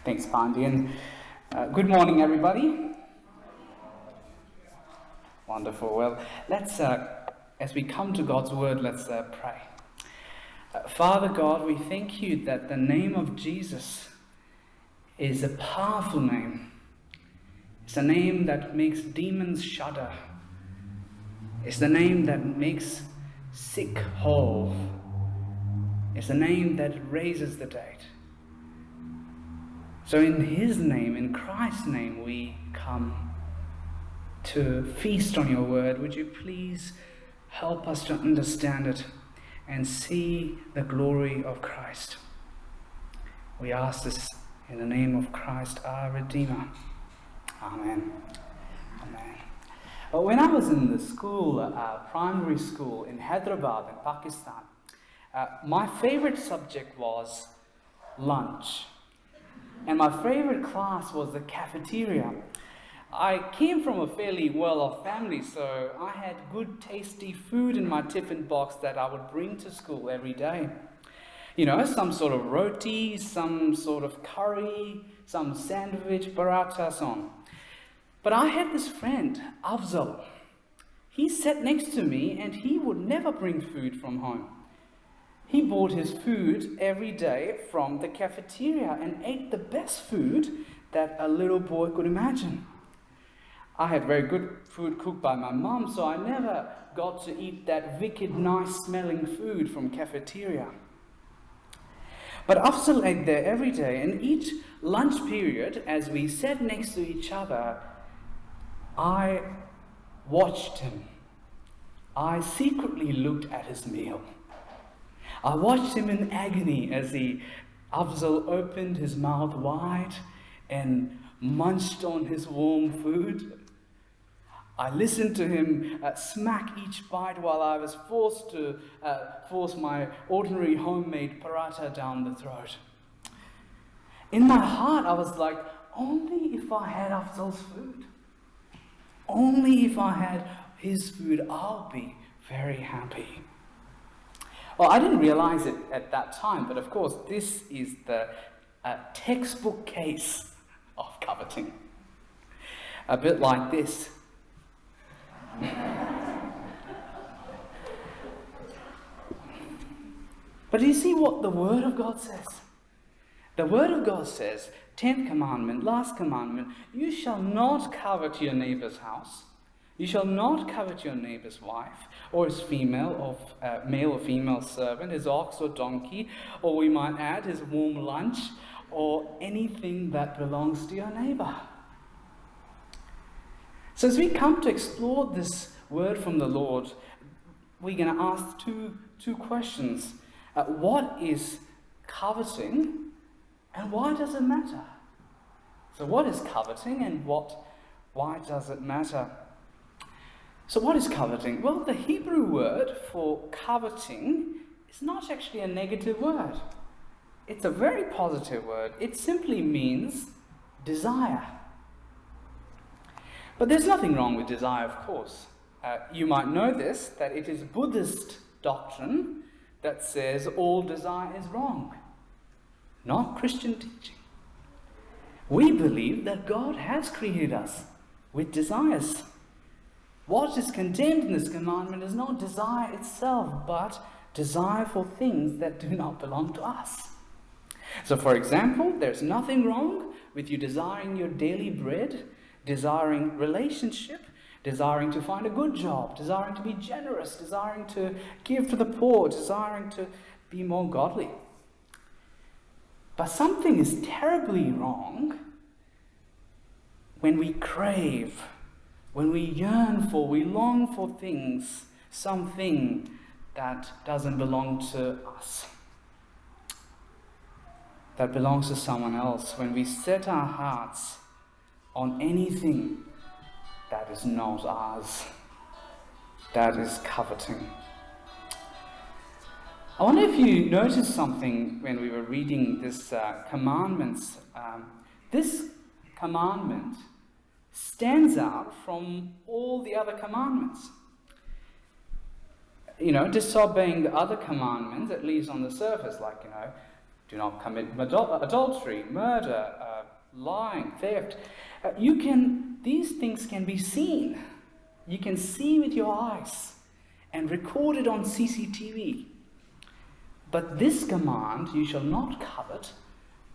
Thanks, Pandian. Good morning, everybody. Wonderful. Well, let's, as we come to God's Word, let's pray. Father God, we thank you that the name of Jesus is a powerful name. It's a name that makes demons shudder. It's the name that makes sick whole. It's a name that raises the dead. So in His name, in Christ's name, we come to feast on your word. Would you please help us to understand it and see the glory of Christ? We ask this in the name of Christ, our Redeemer. Amen. Amen. When I was in the school, primary school in Hyderabad in Pakistan, my favorite subject was lunch. And my favorite class was the cafeteria. I came from a fairly well-off family, so I had good, tasty food in my tiffin box that I would bring to school every day. You know, some sort of roti, some sort of curry, some sandwich, paratha, so on. But I had this friend, Afzal. He sat next to me and he would never bring food from home. He bought his food every day from the cafeteria and ate the best food that a little boy could imagine. I had very good food cooked by my mom, so I never got to eat that wicked nice smelling food from cafeteria. But Afzal ate there every day, and each lunch period, as we sat next to each other, I watched him. I secretly looked at his meal. I watched him in agony as Afzal opened his mouth wide and munched on his warm food. I listened to him smack each bite while I was forced to force my ordinary homemade paratha down the throat. In my heart, I was like, only if I had Afzal's food. Only if I had his food, I'll be very happy. Well, I didn't realize it at that time, but of course, this is the textbook case of coveting. A bit like this. But do you see what the Word of God says? The Word of God says, 10th commandment, last commandment, you shall not covet your neighbor's house. You shall not covet your neighbor's wife, or his female, or male or female servant, his ox or donkey, or we might add his warm lunch, or anything that belongs to your neighbor. So as we come to explore this word from the Lord, we're going to ask two questions. What is coveting, and why does it matter? So what is coveting, and why does it matter? So what is coveting? Well, the Hebrew word for coveting is not actually a negative word. It's a very positive word. It simply means desire. But there's nothing wrong with desire, of course. You might know this, that it is Buddhist doctrine that says all desire is wrong, not Christian teaching. We believe that God has created us with desires. What is condemned in this commandment is not desire itself, but desire for things that do not belong to us. So, for example, there's nothing wrong with you desiring your daily bread, desiring relationship, desiring to find a good job, desiring to be generous, desiring to give to the poor, desiring to be more godly. But something is terribly wrong when we crave, when we yearn for, we long for things, something that doesn't belong to us, that belongs to someone else, when we set our hearts on anything that is not ours, that is coveting. I wonder if you noticed something when we were reading this commandments. This commandment stands out from all the other commandments. Disobeying the other commandments, at least on the surface, like, do not commit adultery, murder, lying, theft. These things can be seen. You can see with your eyes and record it on CCTV. But this command, you shall not covet,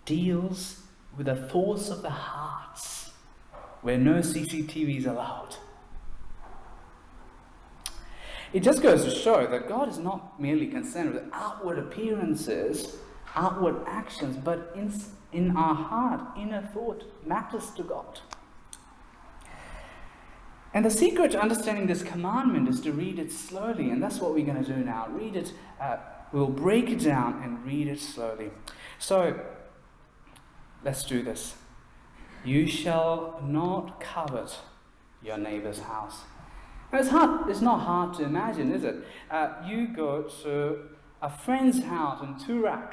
deals with the thoughts of the hearts, where no CCTV is allowed. It just goes to show that God is not merely concerned with outward appearances, outward actions, but in our heart, inner thought matters to God. And the secret to understanding this commandment is to read it slowly, and that's what we're going to do now. Read it, we'll break it down and read it slowly. So, let's do this. You shall not covet your neighbor's house. Now, it's not hard to imagine, is it? You go to a friend's house in Turak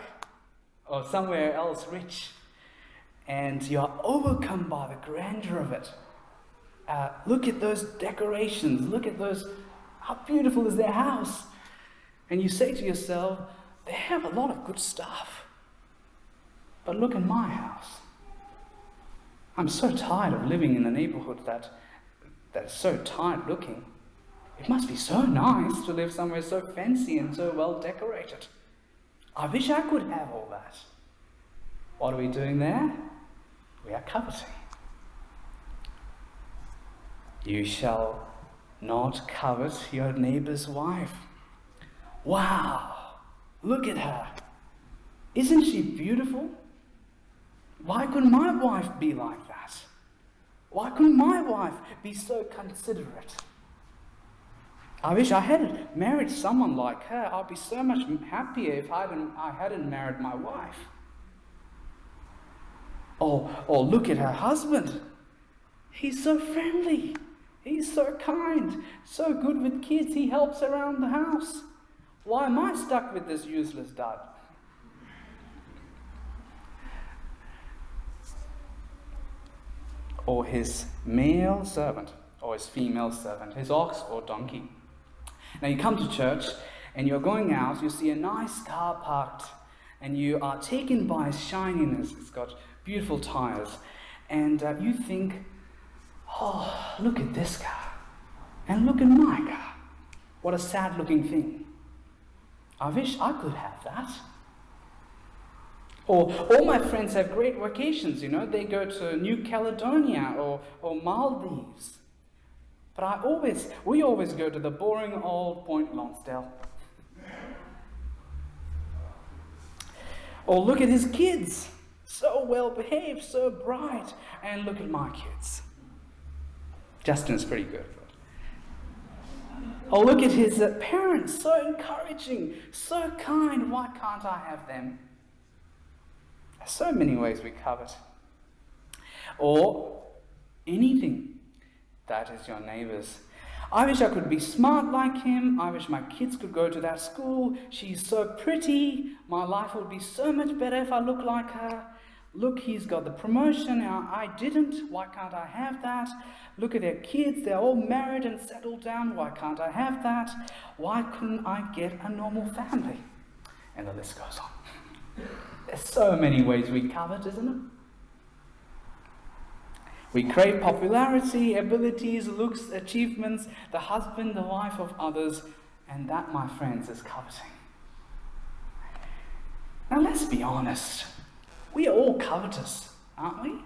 or somewhere else rich, and you're overcome by the grandeur of it. Look at those decorations. Look at those. How beautiful is their house? And you say to yourself, they have a lot of good stuff. But look at my house. I'm so tired of living in a neighborhood that's so tired looking. It must be so nice to live somewhere so fancy and so well decorated. I wish I could have all that. What are we doing there? We are coveting. You shall not covet your neighbor's wife. Wow, look at her. Isn't she beautiful? Why couldn't my wife be like that? Why couldn't my wife be so considerate? I wish I had married someone like her. I'd be so much happier if I hadn't married my wife. Or look at her husband. He's so friendly. He's so kind, so good with kids. He helps around the house. Why am I stuck with this useless dad? Or his male servant, or his female servant, his ox or donkey. Now you come to church and you're going out, you see a nice car parked, and you are taken by its shininess. It's got beautiful tires, and you think, oh, look at this car, and look at my car. What a sad looking thing. I wish I could have that. Or all my friends have great vacations, they go to New Caledonia or Maldives. But we always go to the boring old Point Lonsdale. Or look at his kids, so well behaved, so bright, and look at my kids. Justin's pretty good. Or look at his parents, so encouraging, so kind, why can't I have them? There's so many ways we covet. Or anything that is your neighbor's. I wish I could be smart like him. I wish my kids could go to that school. She's so pretty. My life would be so much better if I looked like her. Look, he's got the promotion. Now I didn't. Why can't I have that? Look at their kids. They're all married and settled down. Why can't I have that? Why couldn't I get a normal family? And the list goes on. There's so many ways we covet, isn't it? We crave popularity, abilities, looks, achievements, the husband, the wife of others, and that, my friends, is coveting. Now let's be honest. We are all covetous, aren't we?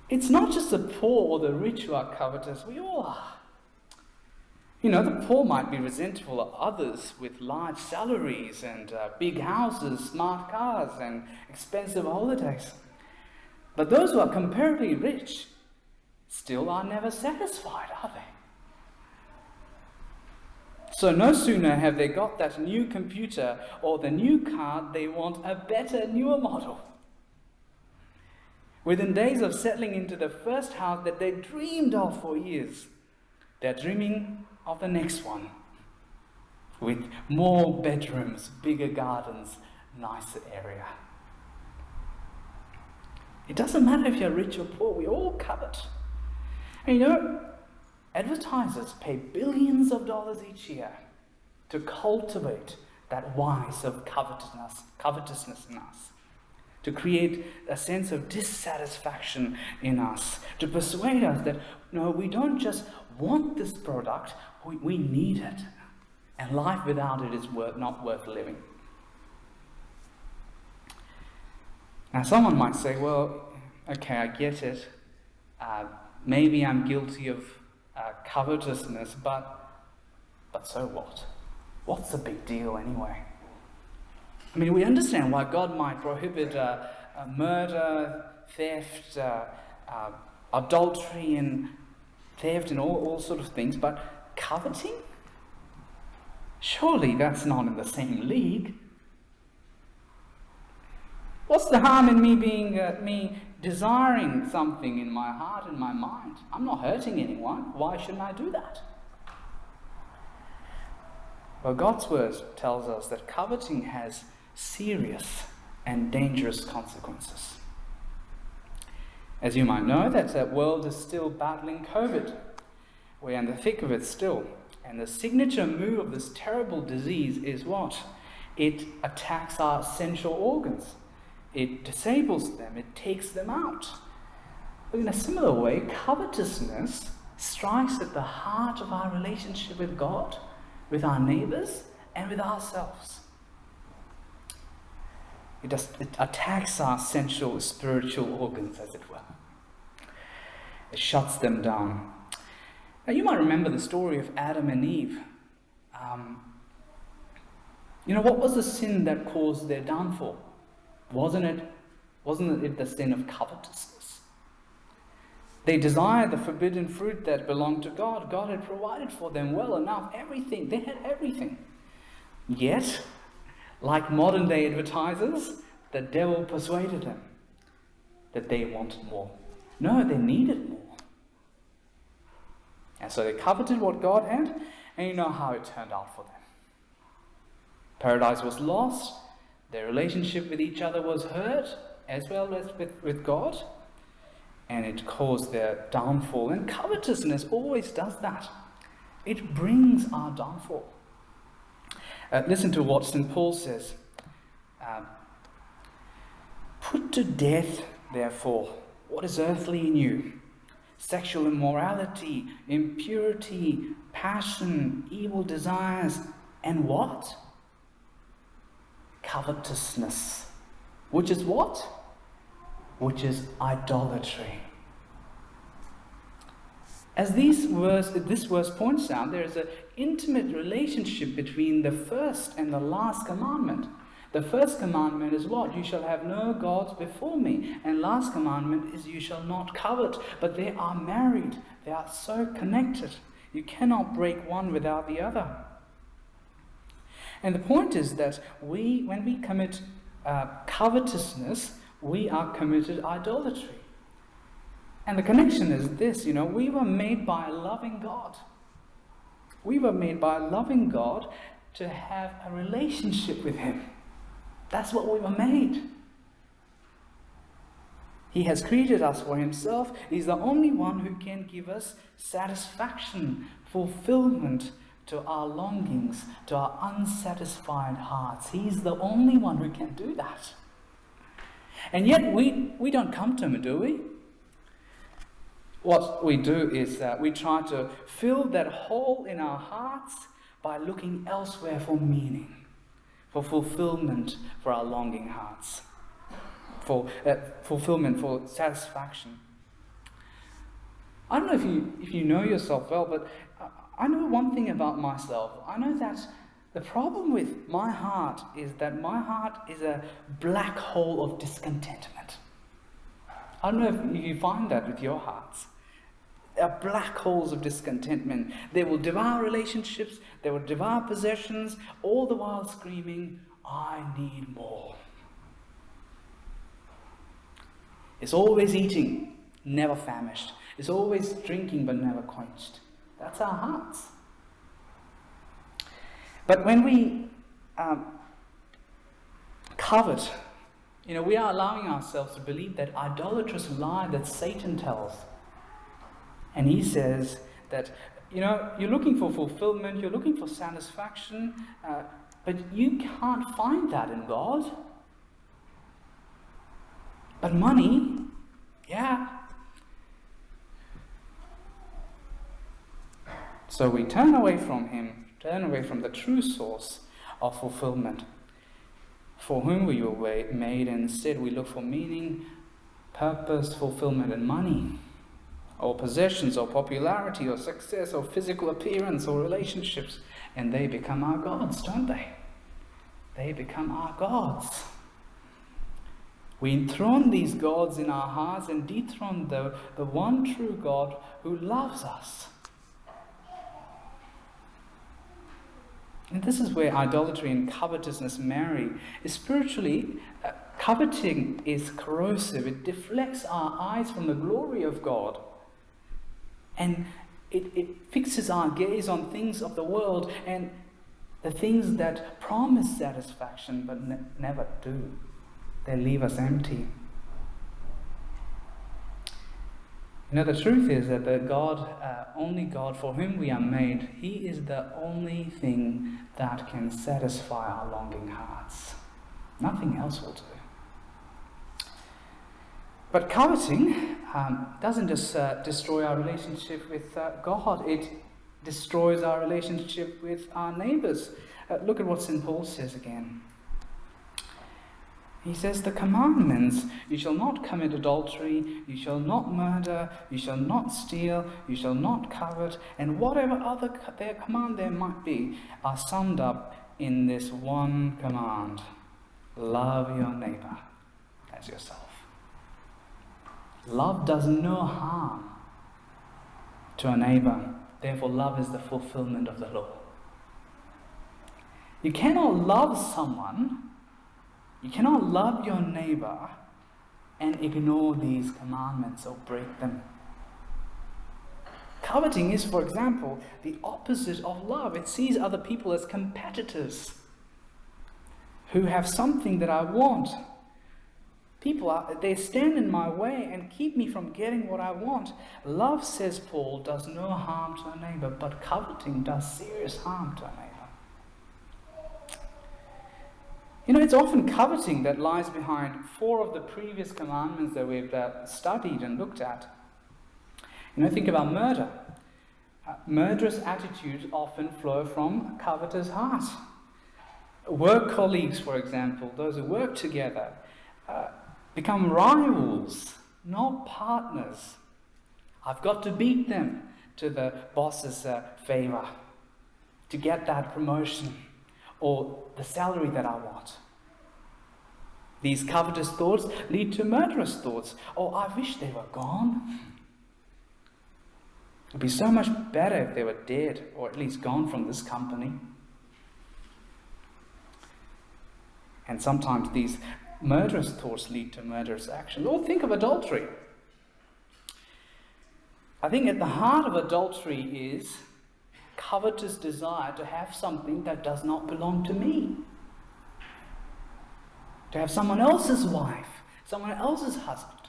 It's not just the poor or the rich who are covetous, we all are. The poor might be resentful of others with large salaries and big houses, smart cars, and expensive holidays. But those who are comparatively rich still are never satisfied, are they? So no sooner have they got that new computer or the new car, they want a better, newer model. Within days of settling into the first house that they dreamed of for years, they're dreaming of the next one, with more bedrooms, bigger gardens, nicer area. It doesn't matter if you're rich or poor, we all covet. And advertisers pay billions of dollars each year to cultivate that vice of covetousness in us. to create a sense of dissatisfaction in us, to persuade us that, no, we don't just want this product, we need it. And life without it is not worth living. Now, someone might say, well, okay, I get it. Maybe I'm guilty of covetousness, but so what? What's the big deal anyway? I mean, we understand why God might prohibit murder, theft, adultery, and theft, and all sort of things, but coveting? Surely that's not in the same league. What's the harm in me desiring something in my heart and my mind? I'm not hurting anyone. Why shouldn't I do that? Well, God's word tells us that coveting has serious and dangerous consequences. As you might know, that the world is still battling COVID. We're in the thick of it still. And the signature move of this terrible disease is what? It attacks our essential organs. It disables them. It takes them out. But in a similar way, covetousness strikes at the heart of our relationship with God, with our neighbors, and with ourselves. It attacks our essential spiritual organs, as it were. It shuts them down. Now, you might remember the story of Adam and Eve. What was the sin that caused their downfall? Wasn't it the sin of covetousness? They desired the forbidden fruit that belonged to God. God had provided for them well enough, everything. They had everything. Yet, like modern day advertisers, the devil persuaded them that they wanted more. No, they needed more. And so they coveted what God had, and you know how it turned out for them. Paradise was lost, their relationship with each other was hurt, as well as with God, and it caused their downfall. And covetousness always does that. It brings our downfall. Listen to what St. Paul says. Put to death, therefore, what is earthly in you: sexual immorality, impurity, passion, evil desires, and what? Covetousness. Which is what? Which is idolatry. As this verse points out, there is an intimate relationship between the first and the last commandment. The first commandment is what? You shall have no gods before me. And last commandment is you shall not covet. But they are married. They are so connected. You cannot break one without the other. And the point is that when we commit covetousness, we are committed idolatry. And the connection is this, we were made by a loving God. We were made by a loving God to have a relationship with Him. That's what we were made. He has created us for Himself. He's the only one who can give us satisfaction, fulfillment to our longings, to our unsatisfied hearts. He's the only one who can do that. And yet we don't come to Him, do we? What we do is we try to fill that hole in our hearts by looking elsewhere for meaning, for fulfillment for our longing hearts, for fulfillment, for satisfaction. I don't know if you know yourself well, but I know one thing about myself. I know that the problem with my heart is that my heart is a black hole of discontentment. I don't know if you find that with your hearts. There are black holes of discontentment. They will devour relationships, they will devour possessions, all the while screaming, I need more. It's always eating, never famished. It's always drinking, but never quenched. That's our hearts. But when we covet, we are allowing ourselves to believe that idolatrous lie that Satan tells. And he says that, you're looking for fulfillment, you're looking for satisfaction, but you can't find that in God. But money, yeah. So we turn away from Him, turn away from the true source of fulfillment, for whom we were made, and instead we look for meaning, purpose, fulfillment in money, or possessions, or popularity, or success, or physical appearance, or relationships, and they become our gods, don't they? They become our gods. We enthrone these gods in our hearts and dethrone the one true God who loves us. And this is where idolatry and covetousness marry. Spiritually, coveting is corrosive. It deflects our eyes from the glory of God. And it fixes our gaze on things of the world and the things that promise satisfaction but never do. They leave us empty. You know, the truth is that the God, only God for whom we are made, He is the only thing that can satisfy our longing hearts. Nothing else will do. But coveting doesn't just destroy our relationship with God, it destroys our relationship with our neighbors. Look at what St. Paul says again. He says the commandments: you shall not commit adultery, you shall not murder, you shall not steal, you shall not covet, and whatever other command there might be, are summed up in this one command: love your neighbor as yourself. Love does no harm to a neighbor. Therefore, love is the fulfillment of the law. You cannot love someone, you cannot love your neighbor and ignore these commandments or break them. Coveting is, for example, the opposite of love. It sees other people as competitors who have something that I want. They stand in my way and keep me from getting what I want. Love, says Paul, does no harm to a neighbor, but coveting does serious harm to a neighbor. You know, it's often coveting that lies behind 4 of the previous commandments that we've studied and looked at. You know, think about murder. Murderous attitudes often flow from a covetous heart. Work colleagues, for example, those who work together, become rivals, not partners. I've got to beat them to the boss's favor to get that promotion or the salary that I want. These covetous thoughts lead to murderous thoughts. Oh, I wish they were gone. It would be so much better if they were dead, or at least gone from this company. And sometimes these murderous thoughts lead to murderous action. Or think of adultery. I think at the heart of adultery is covetous desire to have something that does not belong to me. To have someone else's wife, someone else's husband.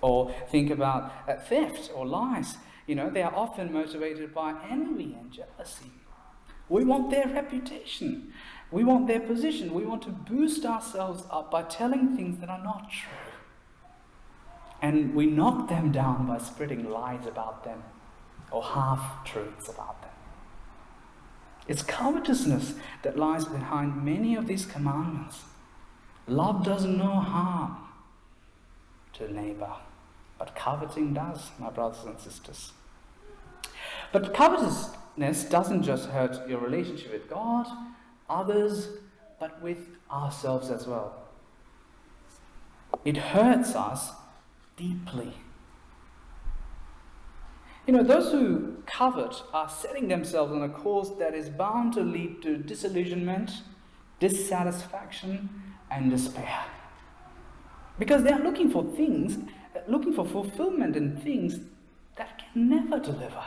Or think about theft or lies. You know, they are often motivated by envy and jealousy. We want their reputation. We want their position. We want to boost ourselves up by telling things that are not true. And we knock them down by spreading lies about them or half-truths about them. It's covetousness that lies behind many of these commandments. Love does no harm to a neighbor, but coveting does, my brothers and sisters. But covetousness doesn't just hurt your relationship with God, others, but with ourselves as well. It hurts us deeply. You know, those who covet are setting themselves on a course that is bound to lead to disillusionment, dissatisfaction, and despair. Because they are looking for fulfillment in things that can never deliver.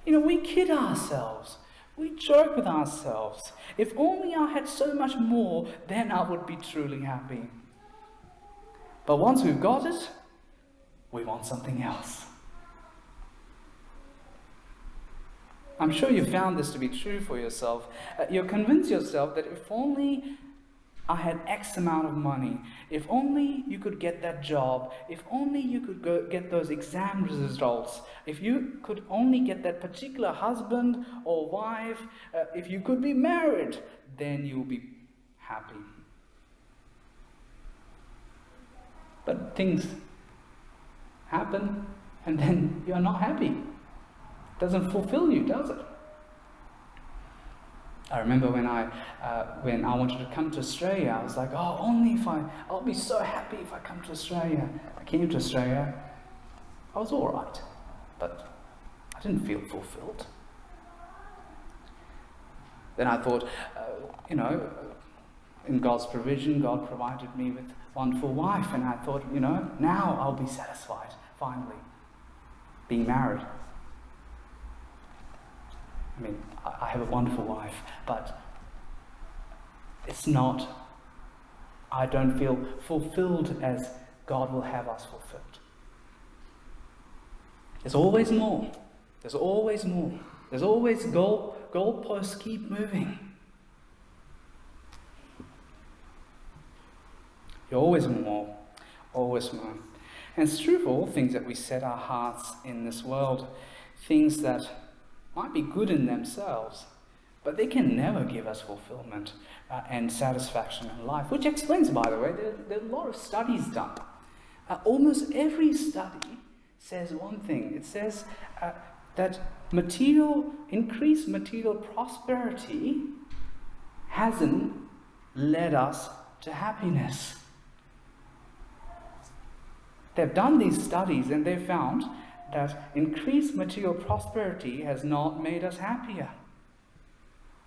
You know, we kid ourselves. We joke with ourselves. If only I had so much more, then I would be truly happy. But once we've got it, we want something else. I'm sure you found this to be true for yourself. You convince yourself that if only I had X amount of money. If only you could get that job. If only you could go get those exam results. If you could only get that particular husband or wife. If you could be married, then you'll be happy. But things happen and then you're not happy. It doesn't fulfill you, does it? I remember when I wanted to come to Australia, I was like, oh, I'll be so happy if I come to Australia. I came to Australia, I was all right, but I didn't feel fulfilled. Then I thought, in God's provision, God provided me with a wonderful wife, and I thought, now I'll be satisfied, finally, being married. I mean, I have a wonderful wife, but I don't feel fulfilled as God will have us fulfilled. There's always more. There's always more. There's always goalposts keep moving. You're always more, always more. And it's true for all things that we set our hearts in this world, things that might be good in themselves, but they can never give us fulfillment and satisfaction in life, which explains, by the way, there are a lot of studies done. Almost every study says one thing. It says that increased material prosperity hasn't led us to happiness. They've done these studies and they've found that increased material prosperity has not made us happier.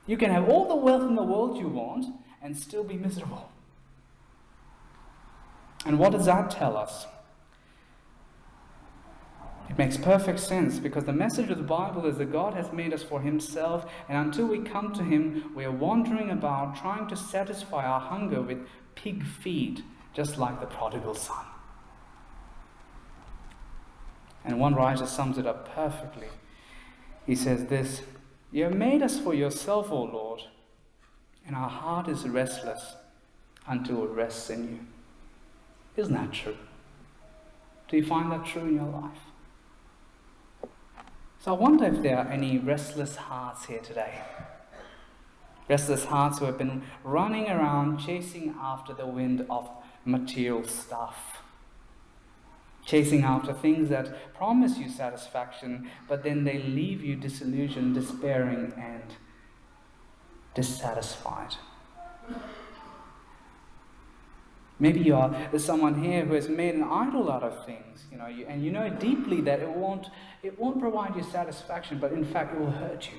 You can have all the wealth in the world you want and still be miserable. And what does that tell us? It makes perfect sense, because the message of the Bible is that God has made us for Himself, and until we come to Him, we are wandering about trying to satisfy our hunger with pig feed, just like the prodigal son. And one writer sums it up perfectly. He says this: "You have made us for yourself, O Lord, and our heart is restless until it rests in you." Isn't that true? Do you find that true in your life? So I wonder if there are any restless hearts here today. Restless hearts who have been running around chasing after the wind of material stuff. Chasing after things that promise you satisfaction, but then they leave you disillusioned, despairing, and dissatisfied. Maybe there's someone here who has made an idol out of things, and you know deeply that it won't provide you satisfaction, but in fact it will hurt you.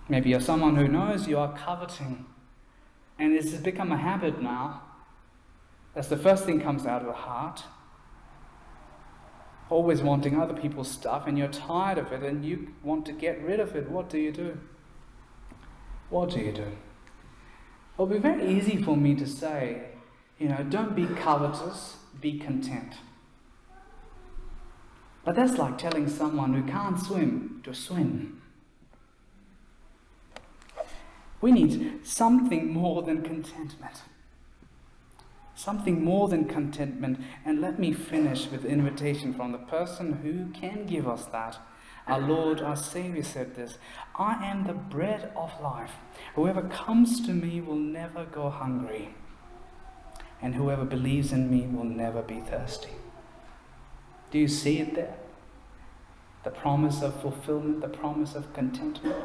Maybe you're someone who knows you are coveting, and it's become a habit now. That's the first thing comes out of the heart. Always wanting other people's stuff, and you're tired of it and you want to get rid of it. What do you do? What do you do? It'll be very easy for me to say, don't be covetous, be content. But that's like telling someone who can't swim to swim. We need something more than contentment. Something more than contentment. And let me finish with the invitation from the person who can give us that. Our Lord, our Savior said this: "I am the bread of life. Whoever comes to me will never go hungry, and whoever believes in me will never be thirsty." Do you see it there? The promise of fulfillment, the promise of contentment.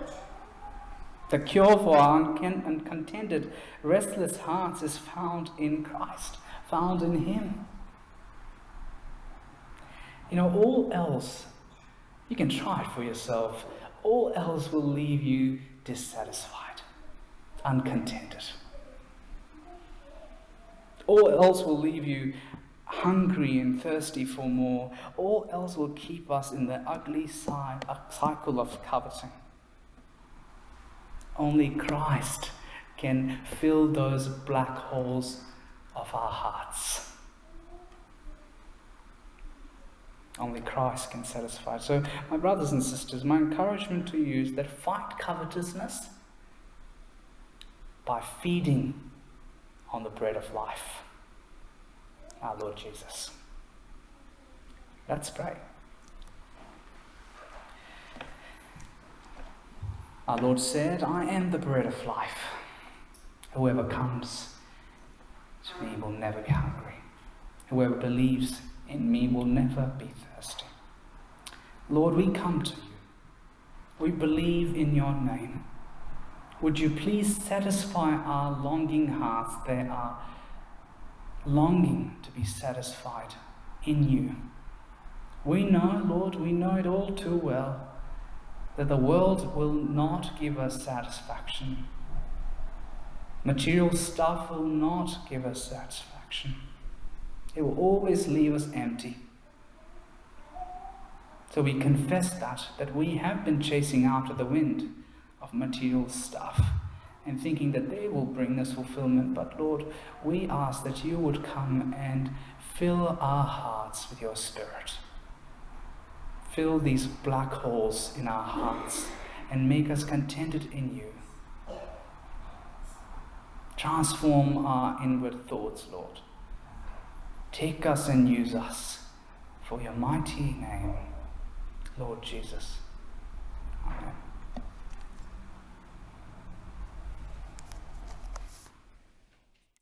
The cure for our uncontented, restless hearts is found in Christ, found in Him. All else, you can try it for yourself, all else will leave you dissatisfied, uncontented. All else will leave you hungry and thirsty for more. All else will keep us in the ugly cycle of coveting. Only Christ can fill those black holes of our hearts. Only Christ can satisfy. So, my brothers and sisters, my encouragement to you is that fight covetousness. by feeding on the bread of life, our Lord Jesus. Let's pray. Our Lord said, I am the bread of life. Whoever comes to me will never be hungry. Whoever believes in me will never be thirsty. Lord, we come to you. We believe in your name. Would you please satisfy our longing hearts? They are longing to be satisfied in you. We know, Lord, we know it all too well, that the world will not give us satisfaction. Material stuff will not give us satisfaction. It will always leave us empty. So we confess that we have been chasing after the wind of material stuff and thinking that they will bring us fulfillment. But Lord, we ask that you would come and fill our hearts with your Spirit. Fill these black holes in our hearts and make us contented in you. Transform our inward thoughts, Lord. Take us and use us for your mighty name, Lord Jesus. Amen.